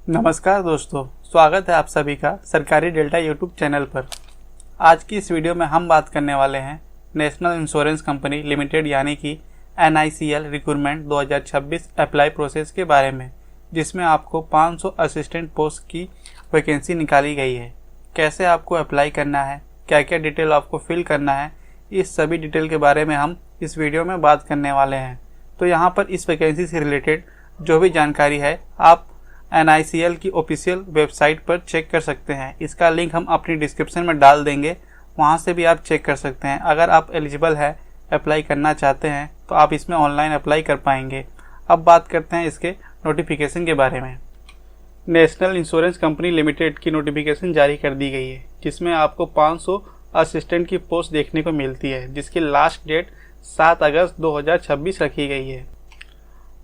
नमस्कार दोस्तों, स्वागत है आप सभी का सरकारी डेल्टा यूट्यूब चैनल पर। आज की इस वीडियो में हम बात करने वाले हैं नेशनल इंश्योरेंस कंपनी लिमिटेड यानी कि NICL रिक्रूटमेंट 2026 अप्लाई प्रोसेस के बारे में, जिसमें आपको 500 असिस्टेंट पोस्ट की वैकेंसी निकाली गई है। कैसे आपको अप्लाई करना है, क्या क्या डिटेल आपको फिल करना है, इस सभी डिटेल के बारे में हम इस वीडियो में बात करने वाले हैं। तो यहाँ पर इस वैकेंसी से रिलेटेड जो भी जानकारी है आप NICL की ऑफिशियल वेबसाइट पर चेक कर सकते हैं। इसका लिंक हम अपनी डिस्क्रिप्शन में डाल देंगे, वहां से भी आप चेक कर सकते हैं। अगर आप एलिजिबल है, अप्लाई करना चाहते हैं तो आप इसमें ऑनलाइन अप्लाई कर पाएंगे। अब बात करते हैं इसके नोटिफिकेशन के बारे में। नेशनल इंश्योरेंस कंपनी लिमिटेड की नोटिफिकेशन जारी कर दी गई है, जिसमें आपको 500 असिस्टेंट की पोस्ट देखने को मिलती है, जिसकी लास्ट डेट 7 अगस्त 2026 रखी गई है।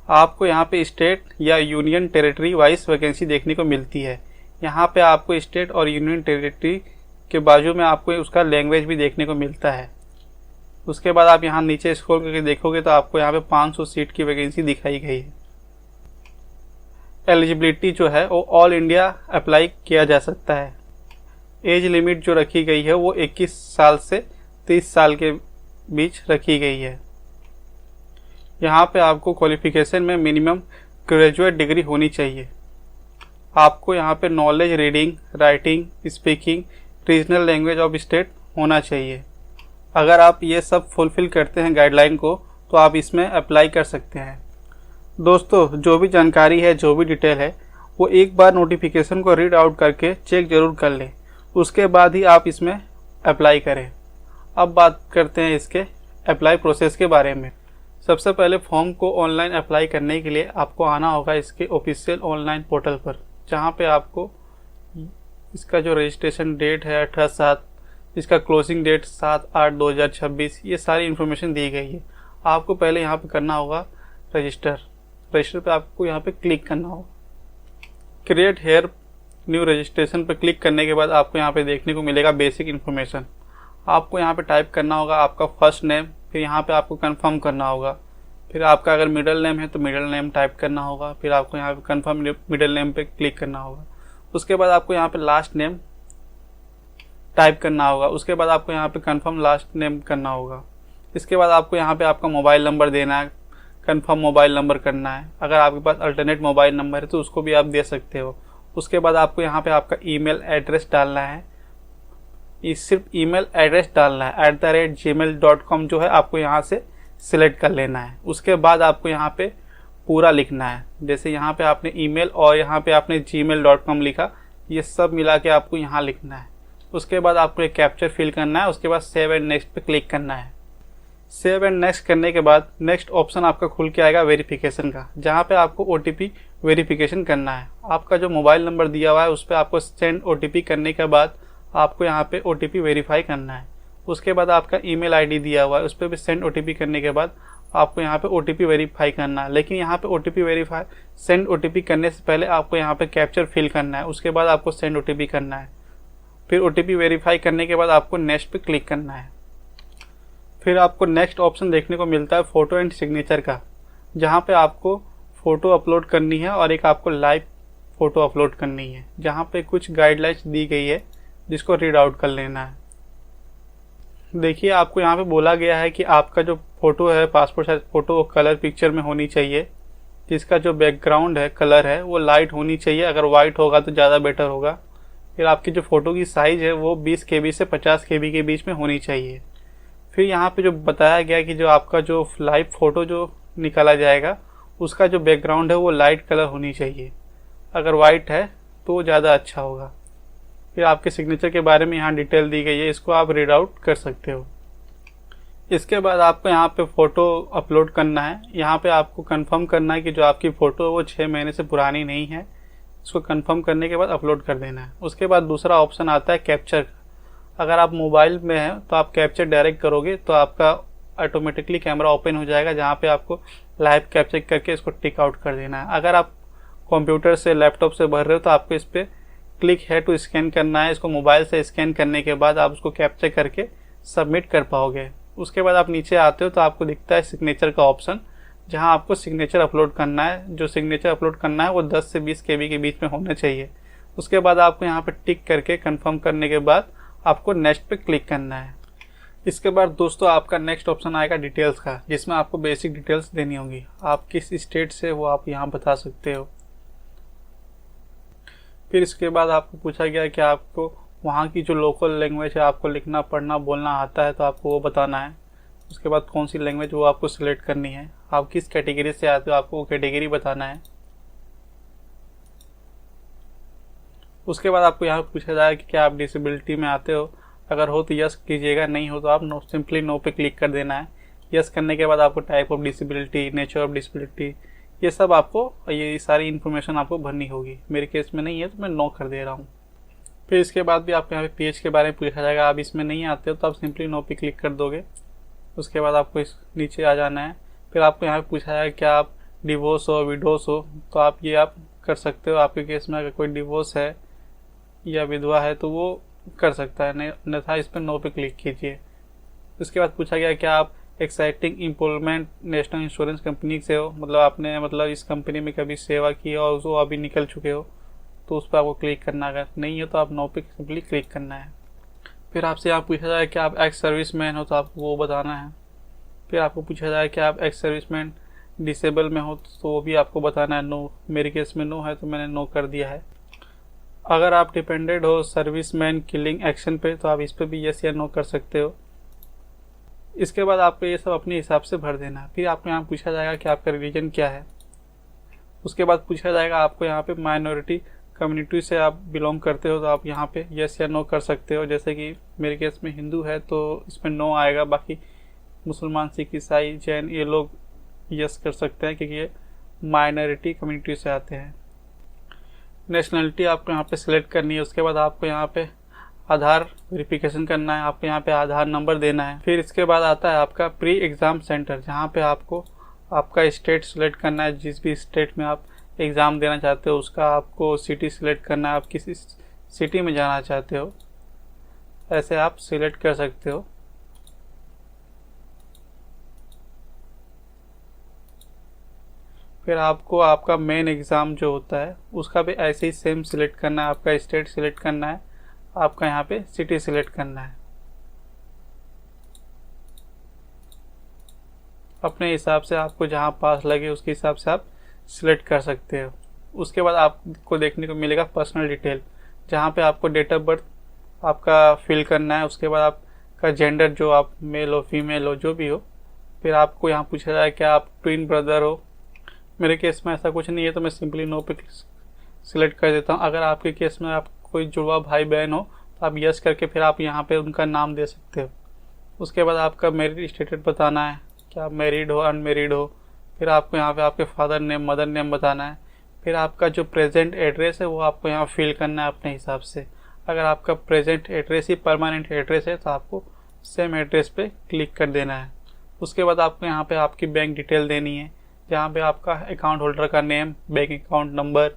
आपको यहाँ पे स्टेट या यूनियन टेरिटरी वाइज वैकेंसी देखने को मिलती है। यहाँ पे आपको स्टेट और यूनियन टेरिटरी के बाजू में आपको उसका लैंग्वेज भी देखने को मिलता है। उसके बाद आप यहाँ नीचे स्क्रॉल करके देखोगे तो आपको यहाँ पे 500 सीट की वैकेंसी दिखाई गई है। एलिजिबिलिटी जो है वो ऑल इंडिया अप्लाई किया जा सकता है। एज लिमिट जो रखी गई है वो 21 साल से 30 साल के बीच रखी गई है। यहाँ पे आपको क्वालिफिकेशन में मिनिमम ग्रेजुएट डिग्री होनी चाहिए। आपको यहाँ पे knowledge reading, writing, speaking regional language of state होना चाहिए। अगर आप ये सब फुलफिल करते हैं गाइडलाइन को तो आप इसमें अप्लाई कर सकते हैं। दोस्तों, जो भी जानकारी है, जो भी डिटेल है, वो एक बार नोटिफिकेशन को रीड आउट करके चेक ज़रूर कर लें, उसके बाद ही आप इसमें अप्लाई करें। अब बात करते हैं इसके अप्लाई प्रोसेस के बारे में। सबसे पहले फॉर्म को ऑनलाइन अप्लाई करने के लिए आपको आना होगा इसके ऑफिशियल ऑनलाइन पोर्टल पर, जहां पे आपको इसका जो रजिस्ट्रेशन डेट है 18/7, इसका क्लोजिंग डेट 7/8/2026, ये सारी इन्फॉर्मेशन दी गई है। आपको पहले यहाँ पे करना होगा रजिस्टर पे आपको यहाँ पे क्लिक करना होगा। क्रिएट हेयर न्यू रजिस्ट्रेशन पर क्लिक करने के बाद आपको यहाँ पे देखने को मिलेगा बेसिक इन्फॉर्मेशन। आपको यहाँ पे टाइप करना होगा आपका फर्स्ट नेम, फिर यहाँ पे आपको कंफर्म करना होगा। फिर आपका अगर मिडिल नेम है तो मिडिल नेम टाइप करना होगा। फिर आपको यहाँ पे कंफर्म मिडिल नेम पे क्लिक करना होगा। उसके बाद आपको यहाँ पे लास्ट नेम टाइप करना होगा। उसके बाद आपको यहाँ पे कंफर्म लास्ट नेम करना होगा। इसके बाद आपको यहाँ पे आपका मोबाइल नंबर देना है, कंफर्म मोबाइल नंबर करना है। अगर आपके पास अल्टरनेट मोबाइल नंबर है तो उसको भी आप दे सकते हो। उसके बाद आपको यहाँ पे आपका ईमेल एड्रेस डालना है। सिर्फ ईमेल एड्रेस डालना है, @gmail.com जो है आपको यहाँ से सिलेक्ट कर लेना है। उसके बाद आपको यहाँ पे पूरा लिखना है, जैसे यहाँ पे आपने ईमेल और यहाँ पे आपने gmail.com लिखा, ये सब मिला के आपको यहाँ लिखना है। उसके बाद आपको एक कैप्चर फिल करना है। उसके बाद सेव एंड नेक्स्ट पे क्लिक करना है। सेव एंड नेक्स्ट करने के बाद नेक्स्ट ऑप्शन आपका खुल के आएगा वेरिफिकेशन का, जहाँ पे आपको OTP वेरिफिकेशन करना है। आपका जो मोबाइल नंबर दिया हुआ है उस पर आपको सेंड OTP करने के बाद आपको यहाँ पे OTP वेरीफाई करना है। उसके बाद आपका ईमेल आईडी दिया हुआ है उस पर भी सेंड OTP करने के बाद आपको यहाँ पे OTP वेरीफाई करना है। लेकिन यहाँ पे OTP वेरीफाई सेंड OTP करने से पहले आपको यहाँ पे कैप्चर फिल करना है। उसके बाद आपको सेंड OTP करना है। फिर OTP वेरीफाई करने के बाद आपको नेक्स्ट पे क्लिक करना है। फिर आपको नेक्स्ट ऑप्शन देखने को मिलता है फ़ोटो एंड सिग्नेचर का, जहाँ पे आपको फ़ोटो अपलोड करनी है और एक आपको लाइव फ़ोटो अपलोड करनी है। जहाँ पे कुछ गाइडलाइंस दी गई है जिसको रीड आउट कर लेना है। देखिए, आपको यहाँ पे बोला गया है कि आपका जो फ़ोटो है, पासपोर्ट साइज फ़ोटो, वो कलर पिक्चर में होनी चाहिए, जिसका जो बैकग्राउंड है, कलर है, वो लाइट होनी चाहिए। अगर वाइट होगा तो ज़्यादा बेटर होगा। फिर आपकी जो फ़ोटो की साइज़ है वो 20 KB से 50 KB के बीच में होनी चाहिए। फिर यहाँ पे जो बताया गया कि जो आपका जो लाइव फ़ोटो जो निकाला जाएगा उसका जो बैकग्राउंड है वो लाइट कलर होनी चाहिए। अगर वाइट है तो ज़्यादा अच्छा होगा। फिर आपके सिग्नेचर के बारे में यहाँ डिटेल दी गई है, इसको आप रीड आउट कर सकते हो। इसके बाद आपको यहाँ पे फ़ोटो अपलोड करना है। यहाँ पे आपको कंफर्म करना है कि जो आपकी फ़ोटो है वो 6 महीने से पुरानी नहीं है। इसको कंफर्म करने के बाद अपलोड कर देना है। उसके बाद दूसरा ऑप्शन आता है कैप्चर का। अगर आप मोबाइल में हैं तो आप कैप्चर डायरेक्ट करोगे तो आपका ऑटोमेटिकली कैमरा ओपन हो जाएगा, जहाँ पे आपको लाइव कैप्चर करके इसको टिक आउट कर देना है। अगर आप कंप्यूटर से, लैपटॉप से भर रहे हो तो आपको इस पर क्लिक है टू स्कैन करना है। इसको मोबाइल से स्कैन करने के बाद आप उसको कैप्चर करके सबमिट कर पाओगे। उसके बाद आप नीचे आते हो तो आपको दिखता है सिग्नेचर का ऑप्शन, जहां आपको सिग्नेचर अपलोड करना है। जो सिग्नेचर अपलोड करना है वो 10 से 20 KB के बीच में होना चाहिए। उसके बाद आपको यहाँ पे टिक करके कंफर्म करने के बाद आपको नेक्स्ट पे क्लिक करना है। इसके बाद दोस्तों आपका नेक्स्ट ऑप्शन आएगा डिटेल्स का, जिसमें आपको बेसिक डिटेल्स देनी होगी। आप किस स्टेट से वो आप यहाँ बता सकते हो। फिर इसके बाद आपको पूछा गया कि आपको वहाँ की जो लोकल लैंग्वेज है आपको लिखना पढ़ना बोलना आता है तो आपको वो बताना है। उसके बाद कौन सी लैंग्वेज वो आपको सिलेक्ट करनी है। आप किस कैटेगरी से आते हो आपको वो कैटेगरी बताना है। उसके बाद आपको यहाँ पूछा जाएगा कि क्या आप डिसेबिलिटी में आते हो। अगर हो तो यस कीजिएगा, नहीं हो तो आप सिंपली नो पे क्लिक कर देना है। यस करने के बाद आपको type of disability, nature of disability, ये सब आपको ये सारी इन्फॉर्मेशन आपको भरनी होगी। मेरे केस में नहीं है तो मैं नो कर दे रहा हूँ। फिर इसके बाद भी आपको यहाँ पे पेज के बारे में पूछा जाएगा। आप इसमें नहीं आते हो तो आप सिंपली नो पे क्लिक कर दोगे। उसके बाद आपको इस नीचे आ जाना है। फिर आपको यहाँ पे पूछा जाएगा क्या आप डिवोर्स हो विडोस हो, तो आप ये आप कर सकते हो। आपके केस में अगर कोई डिवोर्स है या विधवा है तो वो कर सकता है, नहीं अन्यथा इस पर नो पे क्लिक कीजिए। उसके बाद पूछा गया क्या आप exciting employment national insurance company से हो, मतलब आपने इस कंपनी में कभी सेवा की है और वो अभी निकल चुके हो तो उस पर आपको क्लिक करना है। अगर नहीं है तो आप नो पे सिंपली क्लिक करना है। फिर आपसे यहाँ पूछा जाए कि आप एक्स सर्विस मैन हो तो आपको वो बताना है। फिर आपको पूछा जाए कि आप एक्स सर्विस मैन डिसेबल में हो तो वो भी आपको बताना है। नो, मेरे केस में नो है तो मैंने नो कर दिया है। अगर आप डिपेंडेंट हो सर्विस मैन किलिंग एक्शन पे तो आप इस पर भी यस या नो कर सकते हो। इसके बाद आपको ये सब अपने हिसाब से भर देना है। फिर आपको यहाँ पूछा जाएगा कि आपका रिलीजन क्या है। उसके बाद पूछा जाएगा आपको यहाँ पे माइनॉरिटी कम्युनिटी से आप बिलोंग करते हो तो आप यहाँ पे यस या नो कर सकते हो। जैसे कि मेरे केस में हिंदू है तो इसमें नो आएगा, बाकी मुसलमान सिख ईसाई जैन ये लोग यस कर सकते हैं क्योंकि ये माइनॉरिटी कम्युनिटी से आते हैं। नेशनलिटी आपको यहाँ पे सिलेक्ट करनी है। उसके बाद आपको यहाँ पे आधार वेरिफिकेशन करना है। आपको यहाँ पे आधार नंबर देना है। फिर इसके बाद आता है आपका प्री एग्ज़ाम सेंटर, जहाँ पे आपको आपका स्टेट सिलेक्ट करना है। जिस भी स्टेट में आप एग्ज़ाम देना चाहते हो उसका आपको सिटी सिलेक्ट करना है। आप किस सिटी में जाना चाहते हो ऐसे आप सिलेक्ट कर सकते हो। फिर आपको आपका मेन एग्ज़ाम जो होता है उसका भी ऐसे ही सेम सिलेक्ट करना है। आपका स्टेट सिलेक्ट करना है, आपका यहाँ पे सिटी सिलेक्ट करना है। अपने हिसाब से आपको जहाँ पास लगे उसके हिसाब से आप सिलेक्ट कर सकते हो। उसके बाद आपको देखने को मिलेगा पर्सनल डिटेल, जहाँ पे आपको डेट ऑफ बर्थ आपका फिल करना है। उसके बाद आपका जेंडर, जो आप मेल हो फीमेल हो जो भी हो। फिर आपको यहाँ पूछा जाए कि आप ट्विन ब्रदर हो। मेरे केस में ऐसा कुछ नहीं है तो मैं सिंपली नो पे सिलेक्ट कर देता हूँ। अगर आपके केस में आप कोई जुड़वा भाई बहन हो तो आप यस करके फिर आप यहाँ पे उनका नाम दे सकते हो। उसके बाद आपका मैरिड स्टेटस बताना है, क्या आप मैरिड हो अनमेरिड हो। फिर आपको यहाँ पे आपके फादर नेम मदर नेम बताना है। फिर आपका जो प्रेजेंट एड्रेस है वो आपको यहाँ फिल करना है अपने हिसाब से। अगर आपका प्रेजेंट एड्रेस ही परमानेंट एड्रेस है तो आपको सेम एड्रेस पे क्लिक कर देना है। उसके बाद आपको यहाँ पे आपकी बैंक डिटेल देनी है, जहाँ पे आपका अकाउंट होल्डर का नेम, बैंक अकाउंट नंबर,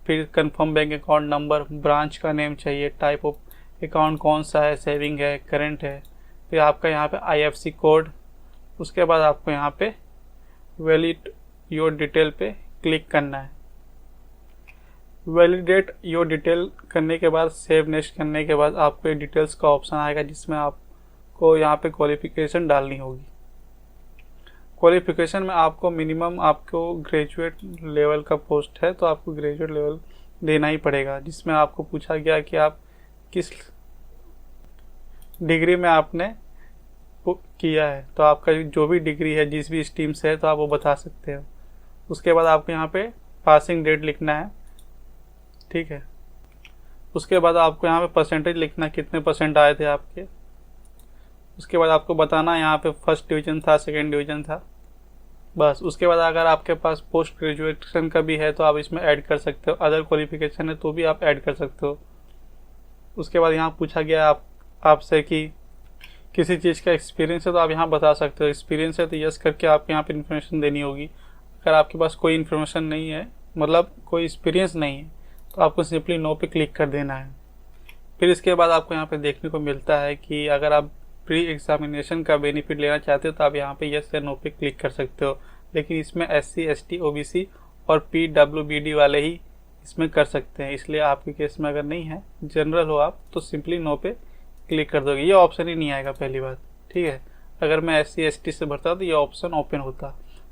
फिर confirm bank account number, branch का नेम चाहिए, टाइप ऑफ अकाउंट कौन सा है, सेविंग है करंट है। फिर आपका यहाँ पे IFSC कोड। उसके बाद आपको यहाँ पे वैलिड योर डिटेल पे क्लिक करना है। वैलिडेट योर डिटेल करने के बाद सेव नेक्स्ट करने के बाद आपको डिटेल्स का ऑप्शन आएगा, जिसमें आपको यहाँ पे क्वालिफिकेशन डालनी होगी। क्वालिफिकेशन में आपको मिनिमम आपको ग्रेजुएट लेवल का पोस्ट है तो आपको ग्रेजुएट लेवल देना ही पड़ेगा। जिसमें आपको पूछा गया कि आप किस डिग्री में आपने किया है, तो आपका जो भी डिग्री है जिस भी स्ट्रीम से है तो आप वो बता सकते हो। उसके बाद आपको यहाँ पे पासिंग डेट लिखना है, ठीक है। उसके बाद आपको यहाँ पे परसेंटेज लिखना, कितने परसेंट आए थे आपके। उसके बाद आपको बताना यहाँ पे फर्स्ट डिवीज़न था, सेकंड डिवीज़न था, बस। उसके बाद अगर आपके पास पोस्ट ग्रेजुएशन का भी है तो आप इसमें ऐड कर सकते हो। अदर क्वालिफिकेशन है तो भी आप ऐड कर सकते हो। उसके बाद यहाँ पूछा गया आपसे कि किसी चीज़ का एक्सपीरियंस है तो आप यहाँ बता सकते हो। एक्सपीरियंस है तो यस करके आपको यहाँ पे इन्फॉर्मेशन देनी होगी। अगर आपके पास कोई इन्फॉर्मेशन नहीं है, मतलब कोई एक्सपीरियंस नहीं है, तो आपको सिंपली नो पे क्लिक कर देना है। फिर इसके बाद आपको यहाँ पे देखने को मिलता है कि अगर आप प्री एग्जामिनेशन का बेनिफिट लेना चाहते हो तो आप यहाँ पे यस या नो पे क्लिक कर सकते हो। लेकिन इसमें SC ST OBC और PWBD वाले ही इसमें कर सकते हैं। इसलिए आपके केस में अगर नहीं है, जनरल हो आप, तो सिंपली नो पे क्लिक कर दोगे, ये ऑप्शन ही नहीं आएगा पहली बात, ठीक है। अगर मैं SC ST से भरता तो ये ऑप्शन ओपन होता।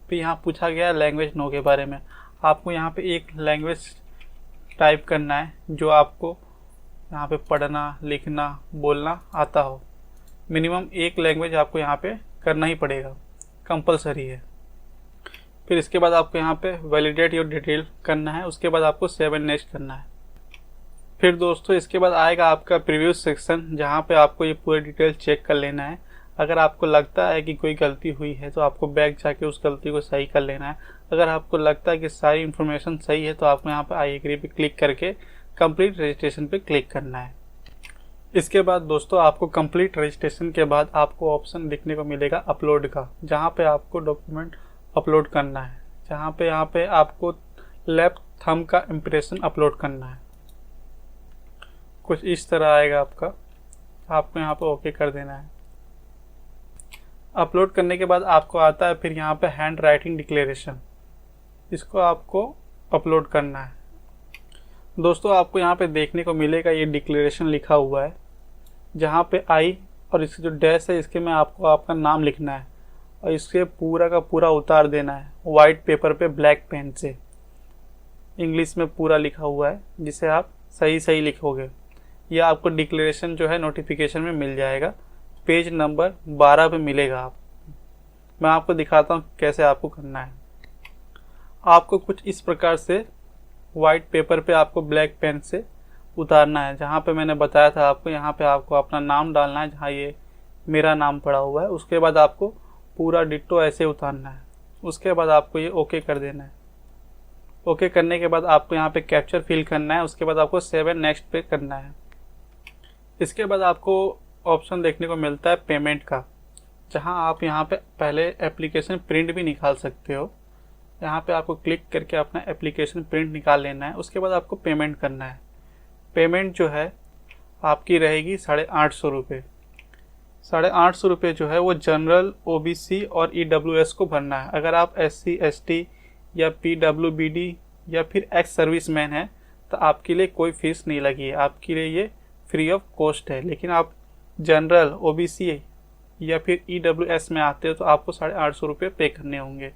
फिर यहाँ पूछा गया लैंग्वेज नो के बारे में। आपको यहाँ पे एक लैंग्वेज टाइप करना है जो आपको यहाँ पे पढ़ना, लिखना, बोलना आता हो। मिनिमम एक लैंग्वेज आपको यहाँ पे करना ही पड़ेगा, कंपलसरी है। फिर इसके बाद आपको यहाँ पे वैलिडेट योर डिटेल करना है। उसके बाद आपको 7 नेक्स्ट करना है। फिर दोस्तों इसके बाद आएगा आपका प्रीव्यू सेक्शन, जहाँ पे आपको ये पूरी डिटेल चेक कर लेना है। अगर आपको लगता है कि कोई गलती हुई है तो आपको बैक जाके उस गलती को सही कर लेना है। अगर आपको लगता है कि सारी इन्फॉर्मेशन सही है तो आपको यहाँ पे आई एग्री पे क्लिक करके कंप्लीट रजिस्ट्रेशन पे क्लिक करना है। इसके बाद दोस्तों आपको कंप्लीट रजिस्ट्रेशन के बाद आपको ऑप्शन दिखने को मिलेगा अपलोड का, जहाँ पे आपको डॉक्यूमेंट अपलोड करना है। जहाँ पे यहाँ पे आपको लेफ्ट थंब का इम्प्रेशन अपलोड करना है। कुछ इस तरह आएगा आपका, आपको यहाँ पे ओके कर देना है। अपलोड करने के बाद आपको आता है फिर यहाँ पे हैंड राइटिंग डिक्लेरेशन, इसको आपको अपलोड करना है। दोस्तों आपको यहाँ पे देखने को मिलेगा ये डिक्लेरेशन लिखा हुआ है, जहाँ पे आई और इसकी जो डैश है इसके में आपको आपका नाम लिखना है और इसके पूरा का पूरा उतार देना है वाइट पेपर पे ब्लैक पेन से। इंग्लिश में पूरा लिखा हुआ है, जिसे आप सही सही लिखोगे। यह आपको डिक्लेरेशन जो है नोटिफिकेशन में मिल जाएगा, पेज नंबर 12 पे मिलेगा। आप मैं आपको दिखाता हूँ कैसे आपको करना है। आपको कुछ इस प्रकार से वाइट पेपर पे आपको ब्लैक पेन से उतारना है, जहाँ पे मैंने बताया था आपको, यहाँ पे आपको अपना नाम डालना है, जहाँ ये मेरा नाम पड़ा हुआ है। उसके बाद आपको पूरा डिट्टो ऐसे उतारना है। उसके बाद आपको ये ओके कर देना है। ओके करने के बाद आपको यहाँ पे कैप्चर फिल करना है। उसके बाद आपको 7 नेक्स्ट पे करना है। इसके बाद आपको ऑप्शन देखने को मिलता है पेमेंट का, जहाँ आप यहाँ पे पहले एप्लीकेशन प्रिंट भी निकाल सकते हो। यहाँ पे आपको क्लिक करके अपना एप्लीकेशन प्रिंट निकाल लेना है। उसके बाद आपको पेमेंट करना है। पेमेंट जो है आपकी रहेगी 850 रुपये। 850 रुपये जो है वो जनरल, OBC और EWS को भरना है। अगर आप SC ST या PWBD या फिर एक्स सर्विसमैन हैं तो आपके लिए कोई फीस नहीं लगी है, आपके लिए ये फ्री ऑफ कॉस्ट है। लेकिन आप जनरल, OBC या फिर EWS में आते हो तो आपको 850 रुपये पे करने होंगे।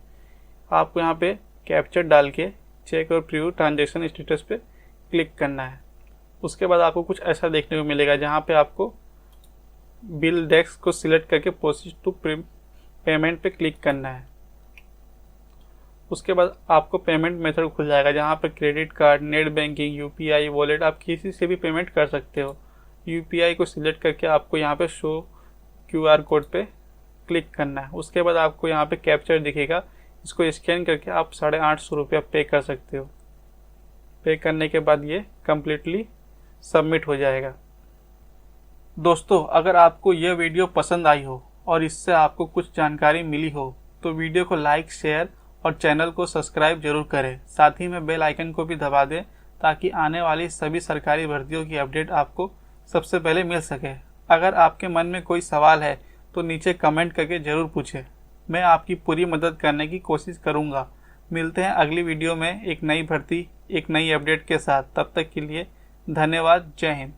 आपको यहाँ पे कैप्चर डाल के चेक और प्रीव्यू ट्रांजेक्शन स्टेटस पे क्लिक करना है। उसके बाद आपको कुछ ऐसा देखने को मिलेगा, जहाँ पे आपको बिल डेस्क को सिलेक्ट करके प्रोसीड टू पेमेंट पे क्लिक करना है। उसके बाद आपको पेमेंट मेथड खुल जाएगा, जहाँ पे credit card, net banking, UPI, wallet, आप किसी से भी पेमेंट कर सकते हो। UPI को सिलेक्ट करके आपको यहाँ पे शो QR कोड पे क्लिक करना है। उसके बाद आपको यहाँ पे कैप्चर दिखेगा, इसको स्कैन करके आप 850 रुपया पे कर सकते हो। पे करने के बाद ये कम्प्लीटली सबमिट हो जाएगा। दोस्तों अगर आपको यह वीडियो पसंद आई हो और इससे आपको कुछ जानकारी मिली हो तो वीडियो को लाइक, शेयर और चैनल को सब्सक्राइब जरूर करें। साथ ही में बेल आइकन को भी दबा दें ताकि आने वाली सभी सरकारी भर्तियों की अपडेट आपको सबसे पहले मिल सके। अगर आपके मन में कोई सवाल है तो नीचे कमेंट करके ज़रूर पूछें, मैं आपकी पूरी मदद करने की कोशिश करूँगा। मिलते हैं अगली वीडियो में एक नई भर्ती, एक नई अपडेट के साथ। तब तक के लिए धन्यवाद। जय हिंद।